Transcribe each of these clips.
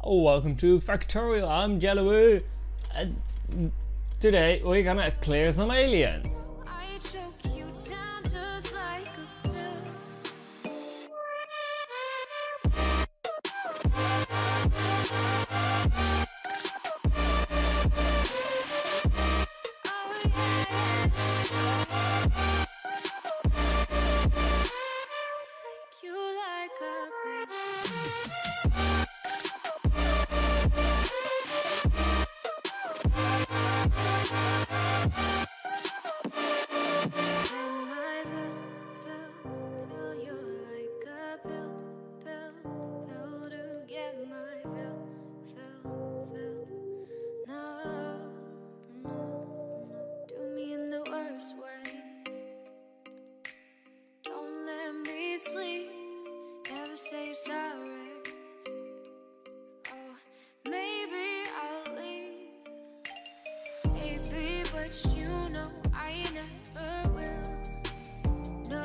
Oh, welcome to Factorio. I'm JelleWho, and today we're gonna clear some aliens. I choke you down just like a pill. Oh yeah. Take you like a pill. Say sorry. Oh, maybe I'll leave, baby, but you know I never will. No,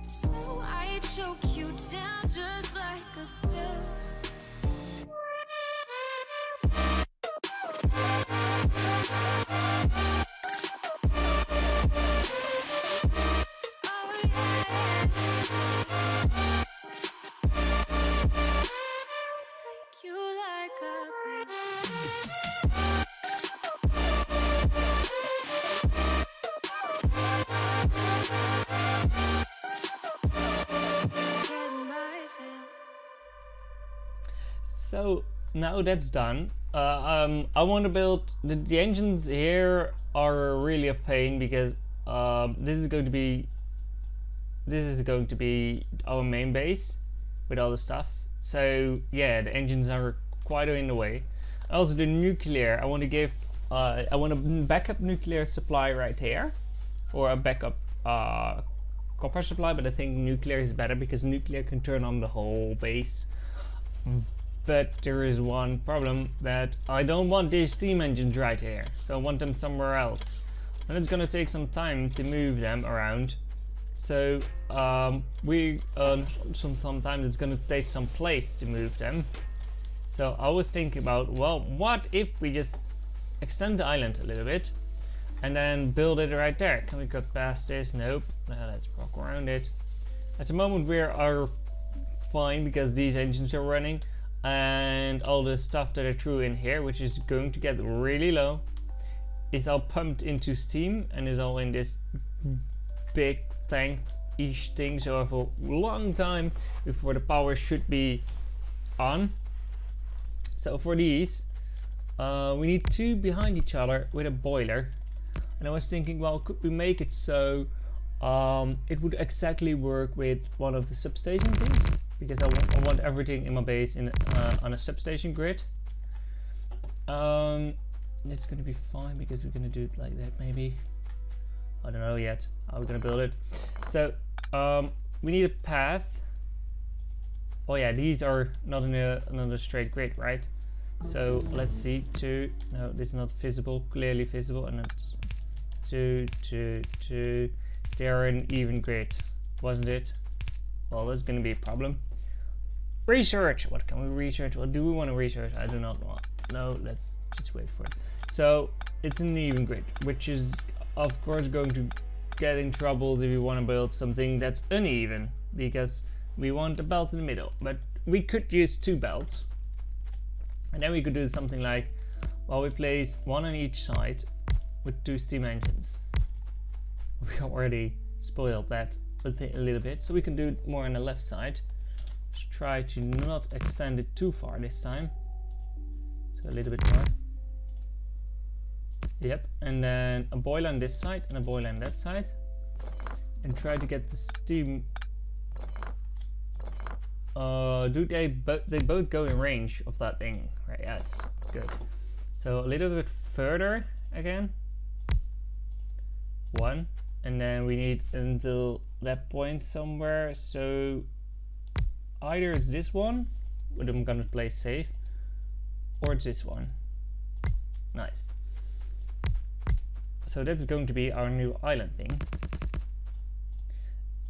so I choke you down just like a pill. Oh yeah. Take you like a pill. Get my fill. So now that's done. I want to build the engines here are really a pain because this is going to be our main base with all the stuff. So yeah, the engines are quite in the way. Also the nuclear, I want to give I want a backup nuclear supply right here, or a backup copper supply, but I think nuclear is better because nuclear can turn on the whole base. But there is one problem, that I don't want these steam engines right here, so I want them somewhere else, and it's gonna take some time to move them around. So sometimes it's gonna take some place to move them. So I was thinking about, well, what if we just extend the island a little bit and then build it right there? Can we cut past this? Nope. Now let's walk around it. At the moment we are fine because these engines are running, and all the stuff that I threw in here, which is going to get really low, is all pumped into steam and is all in this big tank-ish thing, so for a long time before the power should be on. So for these we need two behind each other with a boiler, and I was thinking, well, could we make it so it would exactly work with one of the substation things, because I want everything in my base in on a substation grid. It's gonna be fine because we're gonna do it like that, maybe. I don't know yet how we're gonna build it. So we need a path. Oh yeah, these are not in another straight grid, right? So let's see, two. No, this is not visible, clearly visible, and it's two, two, two. They are in even grid, wasn't it? Well, that's gonna be a problem. Research. What can we research? What do we want to research? I do not want. No, let's just wait for it. So it's an even grid, which is of course going to get in trouble if you want to build something that's uneven, because we want a belt in the middle. But we could use two belts, and then we could do something like, well, we place one on each side with two steam engines. We already spoiled that a little bit, so we can do it more on the left side. Let's try to not extend it too far this time, so a little bit more. Yep, and then a boiler on this side and a boiler on that side, and try to get the steam. Do they both go in range of that thing, right? Yes, good. So a little bit further again, one, and then we need until that point somewhere. So either it's this one, which I'm gonna play safe, or it's this one. Nice. So that's going to be our new island thing.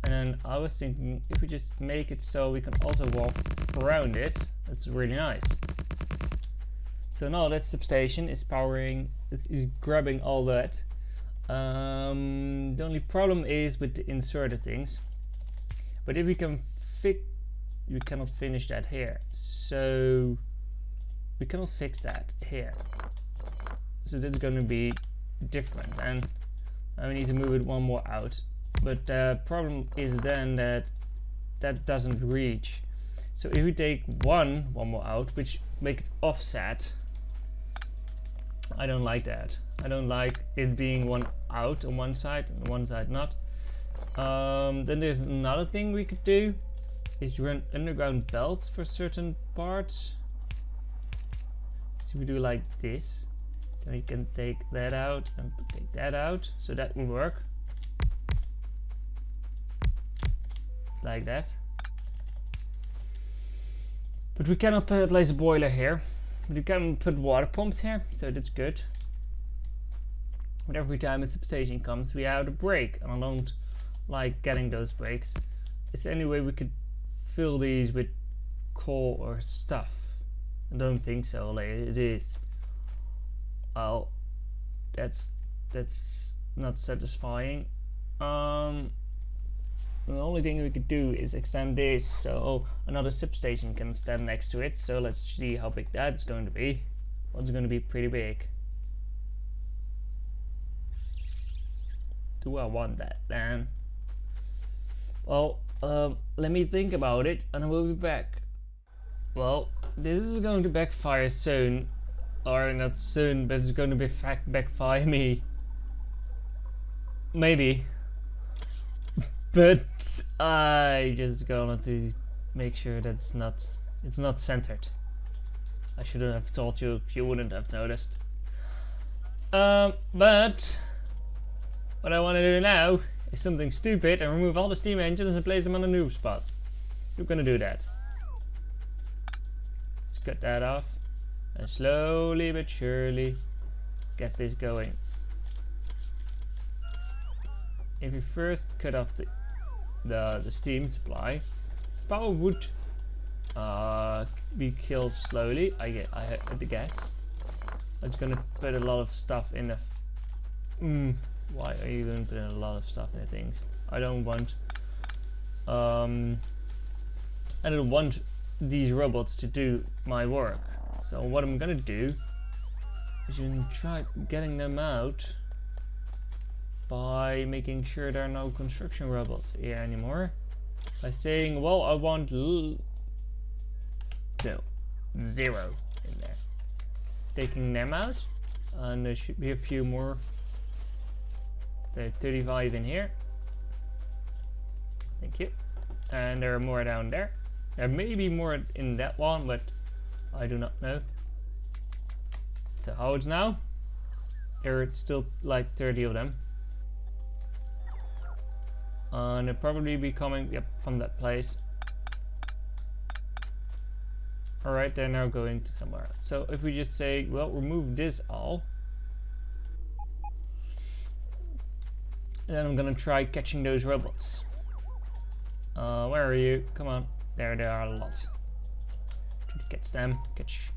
And then I was thinking, if we just make it so we can also walk around it, That's really nice. So now that substation is powering, is grabbing all that. The only problem is with the inserted things. But if we can we cannot finish that here. So we cannot fix that here. So that's going to be different, and we need to move it one more out. But the problem is then that that doesn't reach. So if we take one more out, which makes it offset, I don't like that. I don't like it being one out on one side and one side not. Then there's another thing we could do, is run underground belts for certain parts. So we do like this. Then we can take that out and take that out, so that will work. Like that. But we cannot place a boiler here. But we can put water pumps here, so that's good. But every time a substation comes, we have a break, and I don't like getting those breaks. Is there any way we could fill these with coal or stuff? I don't think so. Like, it is. Well, that's not satisfying. The only thing we could do is extend this so another substation can stand next to it. So let's see how big that's going to be. Well, it's going to be pretty big. Do I want that then? Well, let me think about it and I will be back. Well, this is going to backfire soon. Or not soon, but it's going to backfire me. Maybe. But I just gonna to make sure that it's not centered. I shouldn't have told you, you wouldn't have noticed. But what I want to do now is something stupid and remove all the steam engines and place them on a new spot. We're gonna do that. Let's cut that off and slowly but surely get this going. If you first cut off the steam supply, power would be killed slowly. I guess. It's gonna put a lot of stuff in the. Why are you gonna put in a lot of stuff in the things? I don't want. I don't want these robots to do my work. So what I'm gonna do is try getting them out by making sure there are no construction robots here anymore. By saying, well, I want no, 0 in there. Taking them out, and there should be a few more. There are 35 in here. Thank you. And there are more down there. There may be more in that one, but I do not know. So how it's now? There are still like 30 of them. And they'll probably be coming, yep, from that place. Alright, they're now going to somewhere else. So if we just say, well, remove this all. And then I'm gonna try catching those robots. Where are you? Come on. There are a lot. Catch them. Catch.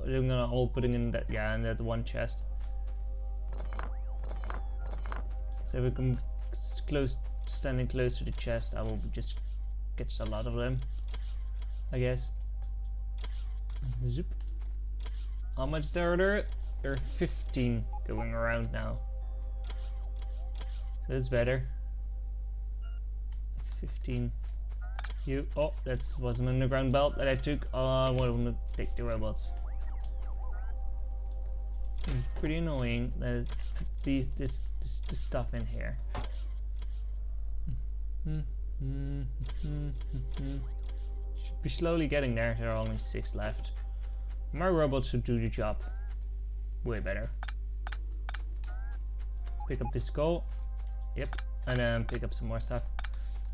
I'm gonna all putting in that, yeah, in that one chest. So we can standing close to the chest. I will just catch a lot of them, I guess. Zoop. How much there are there? There are 15 going around now. So it's better. 15. You. Oh, that was an underground belt that I took. I want to take the robots. It's pretty annoying that this stuff in here. Should be slowly getting there. There are only 6 left. My robots should do the job way better. Pick up this coal. Yep. And then pick up some more stuff.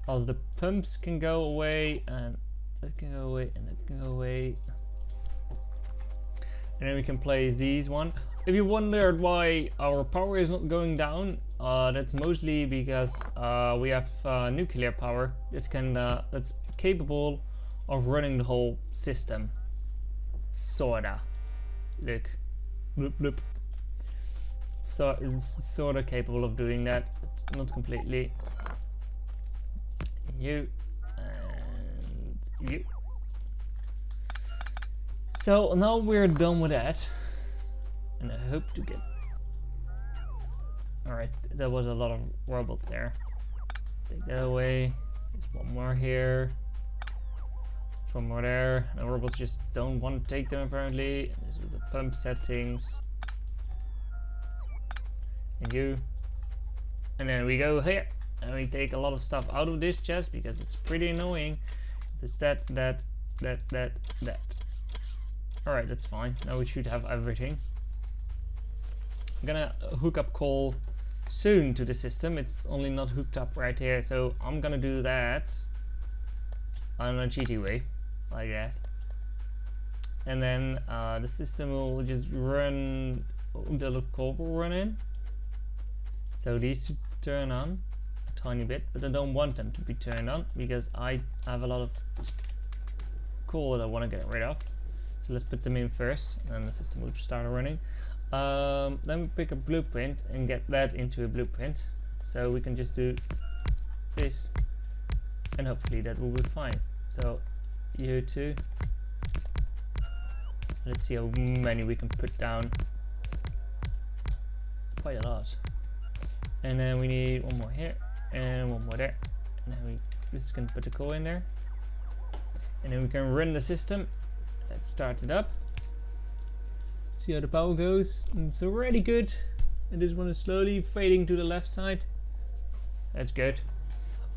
Also, the pumps can go away, and that can go away, and that can go away. And then we can place these one. If you wondered why our power is not going down, that's mostly because we have nuclear power that can that's capable of running the whole system. Sorta. Look. Bloop bloop. So it's sorta capable of doing that, but not completely. You and you. So now we're done with that, and I hope to get. Alright, there was a lot of robots there. Take that away. There's one more here. There's one more there. The robots just don't want to take them apparently. And this is the pump settings. And you. And then we go here. And we take a lot of stuff out of this chest because it's pretty annoying. It's that. Alright, that's fine. Now we should have everything. I'm gonna hook up coal soon to the system. It's only not hooked up right here, so I'm gonna do that on a cheaty way, like that. And then the system will just run, the coal will run in. So these should turn on a tiny bit, but I don't want them to be turned on because I have a lot of coal that I want to get rid of. So let's put them in first, and then the system will just start running. Then we pick a blueprint and get that into a blueprint, so we can just do this, and hopefully that will be fine. So you two, let's see how many we can put down. Quite a lot. And then we need one more here and one more there, and then we just gonna put the coal in there, and then we can run the system. Let's start it up. See how the power goes. It's already good. And this one is slowly fading to the left side. That's good.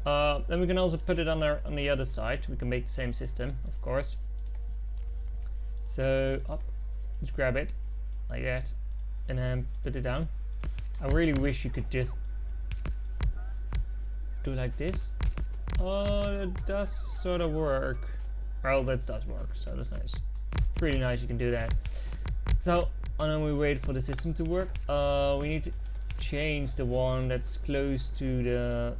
Then we can also put it on the other side. We can make the same system, of course. So up, just grab it like that, and then put it down. I really wish you could just do like this. Oh, it does sort of work. Well, that does work, so that's nice. Pretty nice, you can do that. So, and then we wait for the system to work. We need to change the one that's close to the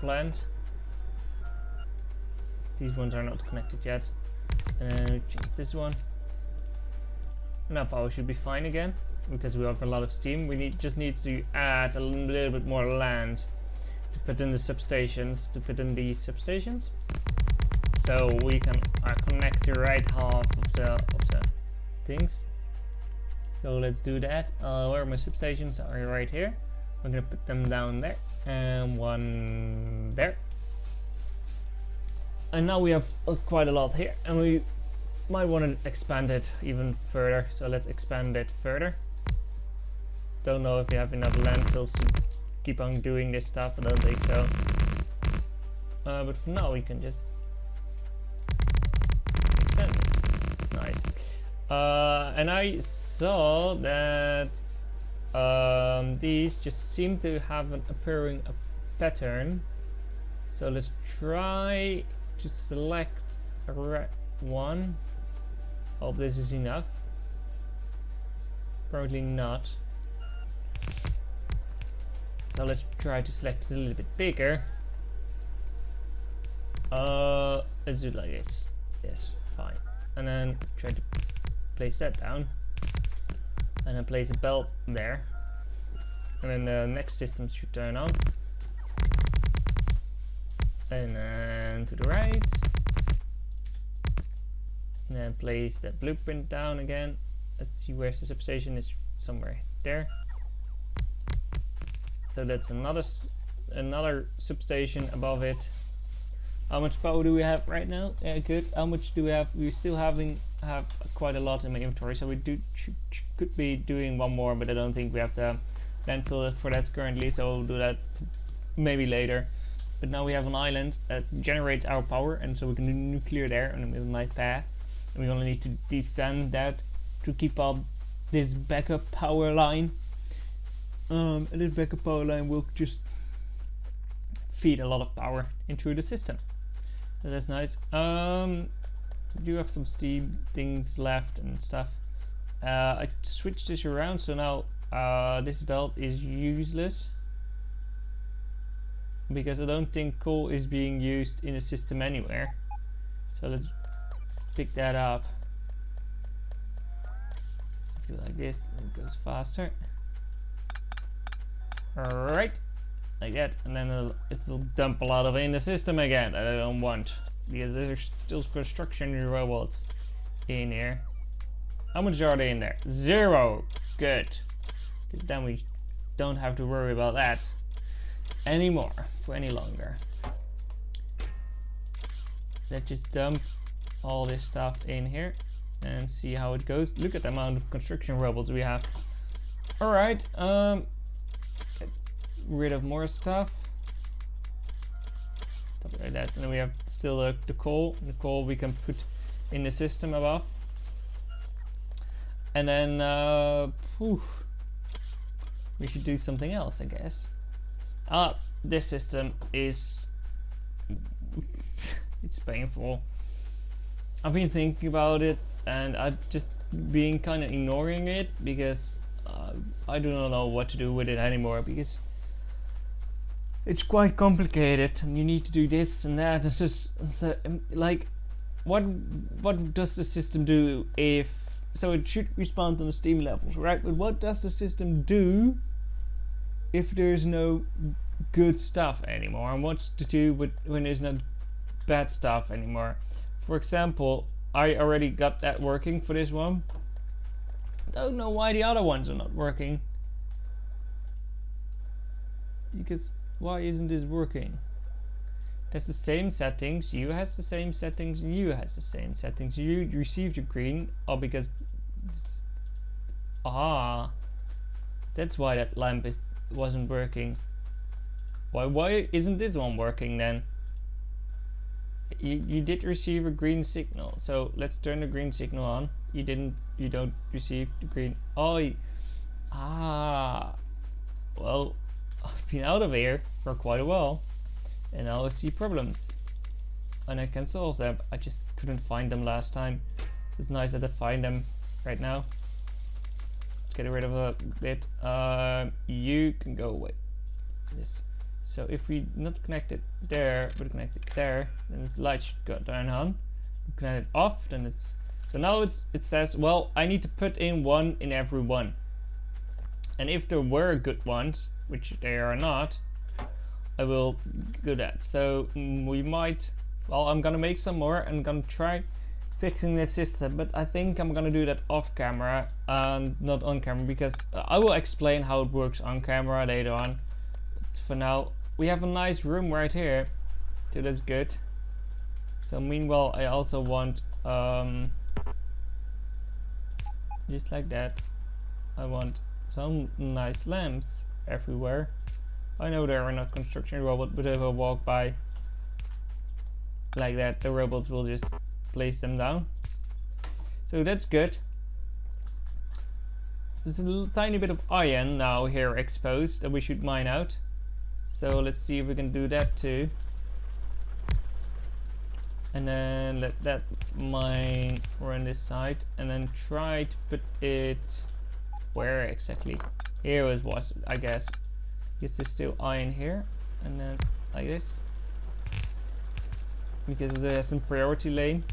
plant. These ones are not connected yet. And then we change this one. Now power should be fine again, because we have a lot of steam. We just need to add a little bit more land to put in the substations, so we can connect the right half of the things. So let's do that. Where are my substations? Are right here. I'm gonna put them down there, and one there. And now we have quite a lot here, and we might want to expand it even further. So let's expand it further. Don't know if we have enough landfills to keep on doing this stuff. I don't think so. But for now we can just extend it. It's nice. And I saw that these just seem to have an appearing a pattern. So let's try to select a red one. Hope this is enough. Probably not. So let's try to select it a little bit bigger. Let's do it like this. Yes, fine. And then try to place that down. And then place a belt there. And then the next system should turn on. And then to the right. And then place that blueprint down again. Let's see where's the substation is, somewhere there. So that's another substation above it. How much power do we have right now? Yeah, good. How much do we have? We're still have quite a lot in my inventory, so we could be doing one more, but I don't think we have the landfill for that currently, so we'll do that maybe later. But now we have an island that generates our power, and so we can do nuclear there, and we have a nice path. And we only need to defend that to keep up this backup power line. And this backup power line will just feed a lot of power into the system. So that's nice. We do have some steam things left and stuff. I switched this around, so now this belt is useless. because I don't think coal is being used in the system anywhere. So let's pick that up. Do like this, and it goes faster. Alright, like that, and then it will dump a lot of it in the system again that I don't want, because there's still construction robots in here. How much are they in there? 0. Good. Then we don't have to worry about that anymore for any longer. Let's just dump all this stuff in here and see how it goes. Look at the amount of construction robots we have. Alright, get rid of more stuff. Stuff like that. And then we have still the coal. The coal we can put in the system above. And then we should do something else, I guess. This system is it's painful. I've been thinking about it and I've just been kind of ignoring it because I do not know what to do with it anymore, because it's quite complicated and you need to do this and that. It's just like what does the system do if, so it should respond on the steam levels, right? But what does the system do if there's no good stuff anymore, and what's to do with when there's no bad stuff anymore? For example, I already got that working for this one. Don't know why the other ones are not working, because why isn't this working? That's the same settings, you has the same settings, and you has the same settings. You received your green, because that's why that lamp wasn't working. Why isn't this one working then? You did receive a green signal, so let's turn the green signal on. You don't receive the green. Well, I've been out of here for quite a while and now I see problems and I can solve them. I just couldn't find them last time. It's nice that I find them right now. Let's get rid of a bit. You can go away. This. So if we not connect it there, but connect it there, then the light should go turn on. Connect it off, then it's, so now it says, well, I need to put in one in every one. And if there were good ones, which they are not, I will do that. So we might, well, I'm gonna make some more and gonna try fixing the system, but I think I'm gonna do that off camera and not on camera, because I will explain how it works on camera later on. But for now, we have a nice room right here, so that's good. So meanwhile, I also want just like that, I want some nice lamps everywhere. I know there are not construction robots, but if I walk by like that, the robots will just place them down. So that's good. There's a little tiny bit of iron now here exposed that we should mine out. So let's see if we can do that too. And then let that mine run this side, and then try to put it where exactly? Here it was, I guess. Guess there's still iron here, and then like this, because there's some priority lane,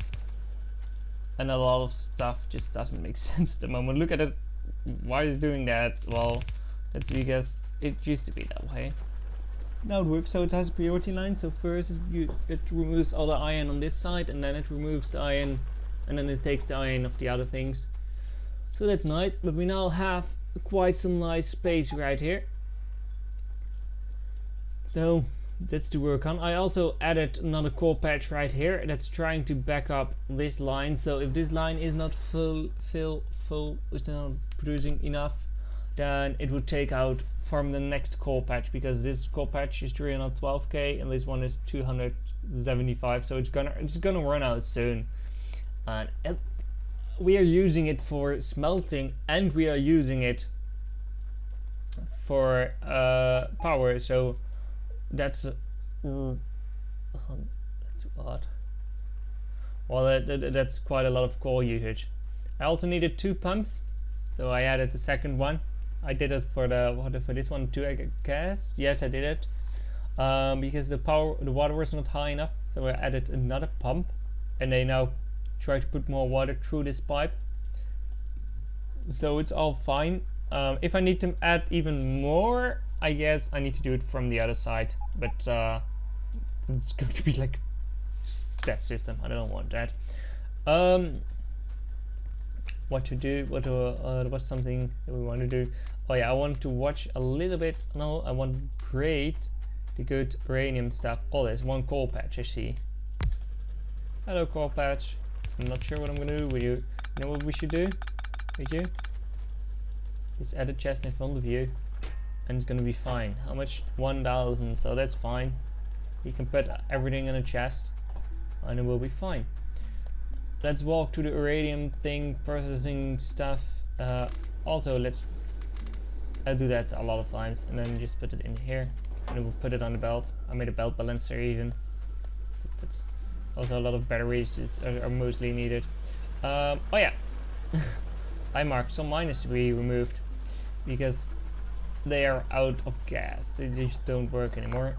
and a lot of stuff just doesn't make sense at the moment. Look at it. Why is it doing that? Well, that's because it used to be that way. Now it works. So it has a priority line. So first it removes all the iron on this side, and then it removes the iron, and then it takes the iron of the other things. So that's nice. But we now have quite some nice space right here. So that's to work on. I also added another core patch right here that's trying to back up this line. So if this line is not full, is not producing enough, then it would take out from the next core patch, because this core patch is 312k and this one is 275. So it's gonna run out soon, and we are using it for smelting, and we are using it for power. So that's odd. Well, that's quite a lot of coal usage. I also needed 2 pumps, so I added the second one. I did it for this one too, I guess. Yes, I did it. because the water was not high enough, so I added another pump, and they now try to put more water through this pipe, so it's all fine. If I need to add even more, I guess I need to do it from the other side, but it's going to be like that system. I don't want that. What to do? What's something that we want to do? Oh yeah, I want to watch a little bit. No, I want to create the good uranium stuff. Oh, there's one coal patch I see. Hello, coal patch. I'm not sure what I'm gonna do with you. You know what we should do with you? Just add a chest in front of you, and it's gonna be fine. How much? 1,000. So that's fine. You can put everything in a chest, and it will be fine. Let's walk to the uranium thing, processing stuff. Also, I'll do that a lot of times, and then just put it in here, and we'll put it on the belt. I made a belt balancer even. That's also a lot of batteries are mostly needed. Oh yeah, I marked some miners to be removed because they are out of gas. They just don't work anymore.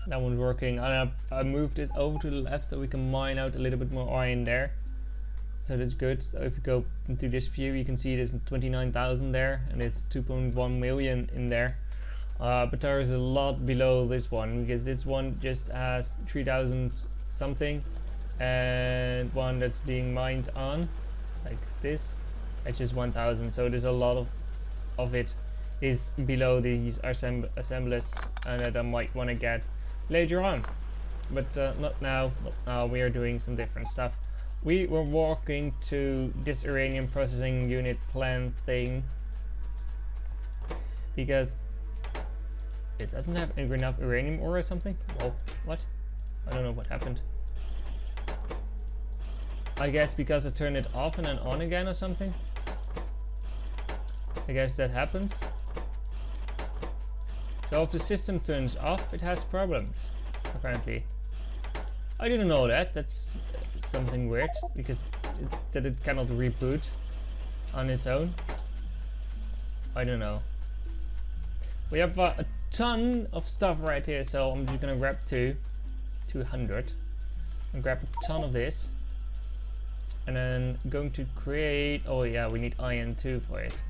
That one's working. I moved this over to the left so we can mine out a little bit more iron there. So that's good. So if you go into this view, you can see there's 29,000 there, and it's 2.1 million in there. But there is a lot below this one, because this one just has 3,000 something, and one that's being mined on, like this, it's just 1,000. So there's a lot of it is below these assemblers, and that I might want to get later on, but not now. We are doing some different stuff. We were walking to this uranium processing unit plant thing because it doesn't have enough uranium ore or something. Whoa, what? I don't know what happened. I guess because I turned it off and then on again or something. I guess that happens. So if the system turns off, it has problems, apparently. I didn't know that. That's something weird, because it cannot reboot on its own. I don't know. We have a ton of stuff right here, so I'm just gonna grab 200, and grab a ton of this, and then going to create. Oh yeah, we need iron too for it.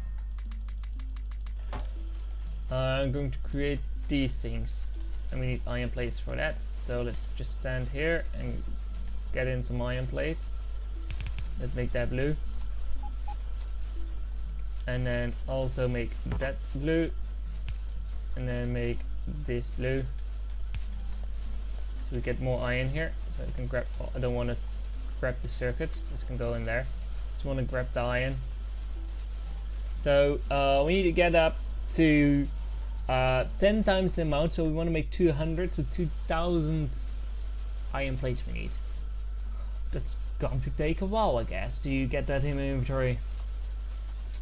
I'm going to create these things, and we need iron plates for that. So let's just stand here and get in some iron plates. Let's make that blue, and then also make that blue, and then make this blue, so we get more iron here. So I can grab, oh, I don't want to grab the circuits, this can go in there. Just want to grab the iron. So we need to get up to 10 times the amount, so we want to make 200, so 2,000 iron plates we need. That's going to take a while, I guess, to get that in inventory.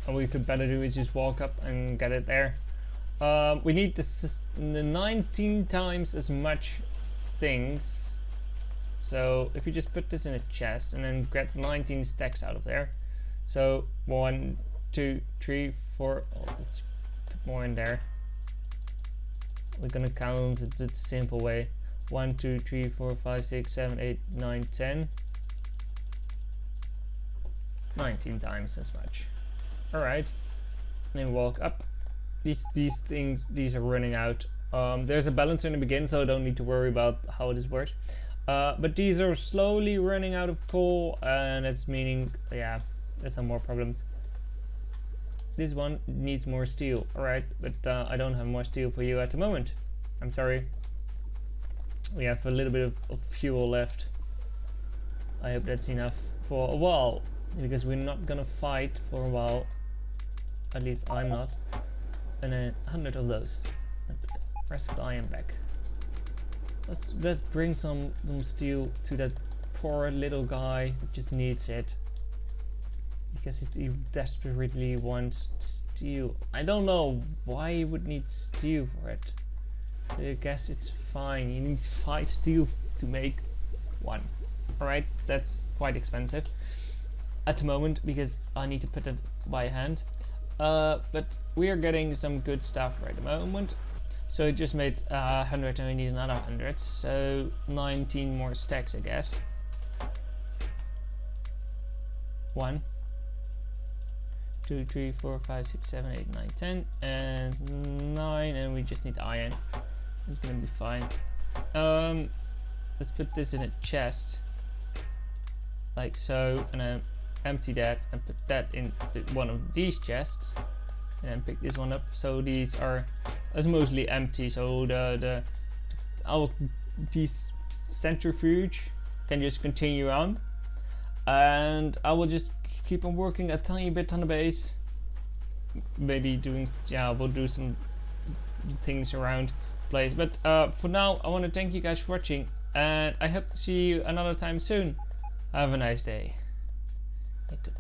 And what we could better do is just walk up and get it there. We need the 19 times as much things. So if you just put this in a chest and then get 19 stacks out of there. So 1, 2, 3, 4. Oh, let's put more in there. We're gonna count it the simple way. 1, 2, 3, 4, 5, 6, 7, 8, 9, 10. 19 times as much. Alright. Then walk up. These things, these are running out. There's a balancer in the beginning, so I don't need to worry about how this works. But these are slowly running out of coal, and it's meaning, yeah, there's some more problems. This one needs more steel. Alright, but I don't have more steel for you at the moment. I'm sorry. We have a little bit of fuel left. I hope that's enough for a while, because we're not gonna fight for a while. At least I'm not. And then 100 of those. And put the rest of the iron back. Let's bring some steel to that poor little guy who just needs it. Because he desperately wants steel. I don't know why he would need steel for it. I guess it's fine. He needs 5 steel to make 1. Alright, that's quite expensive at the moment because I need to put it by hand. But we are getting some good stuff right at the moment. So it just made 100 and we need another 100. So 19 more stacks, I guess. 1, 2, 3, 4, 5, 6, 7, 8, 9, 10, and 9, and we just need iron. It's gonna be fine. Let's put this in a chest, like so, and then empty that and put that in one of these chests, and then pick this one up. So these are mostly empty. So these centrifuge can just continue on, and I will just keep on working a tiny bit on the base. Maybe doing, yeah, we'll do some things around place. But for now, I want to thank you guys for watching, and I hope to see you another time soon. Have a nice day. Goodbye.